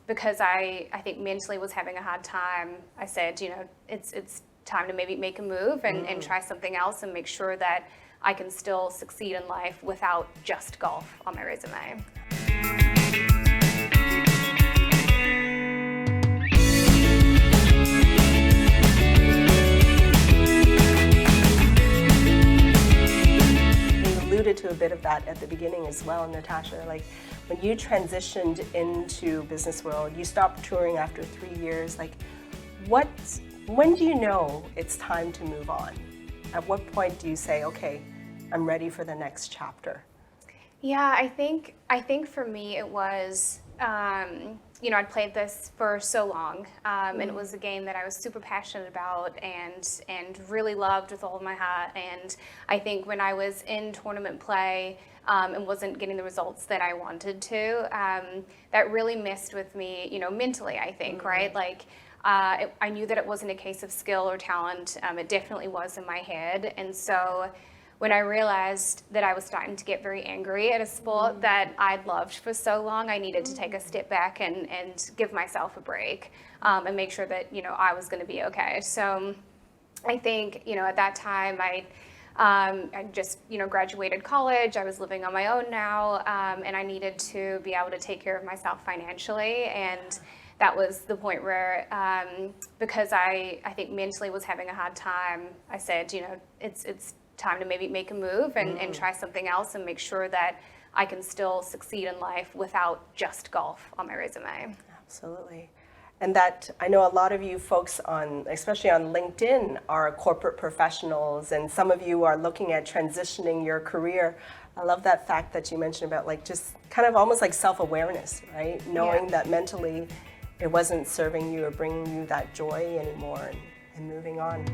because I think mentally was having a hard time, I said, it's time to maybe make a move and try something else and make sure that I can still succeed in life without just golf on my resume. Alluded to a bit of that at the beginning as well, Natasha. Like when you transitioned into business world, you stopped touring after 3 years. Like, when do you know it's time to move on? At what point do you say, okay, I'm ready for the next chapter? Yeah, I think for me it was, I'd played this for so long, and it was a game that I was super passionate about and really loved with all of my heart. And I think when I was in tournament play and wasn't getting the results that I wanted to, that really messed with me, mentally, I think, right? Like, I knew that it wasn't a case of skill or talent. It definitely was in my head. And so when I realized that I was starting to get very angry at a sport that I'd loved for so long, I needed to take a step back and give myself a break and make sure that, I was going to be okay. So I think, at that time, I just, graduated college. I was living on my own now, and I needed to be able to take care of myself financially. And that was the point where, because I think mentally was having a hard time, I said, it's time to maybe make a move and try something else and make sure that I can still succeed in life without just golf on my resume. Absolutely. And that, I know a lot of you folks especially on LinkedIn, are corporate professionals, and some of you are looking at transitioning your career. I love that fact that you mentioned about like just kind of almost like self-awareness, right? Knowing that mentally it wasn't serving you or bringing you that joy anymore and moving on.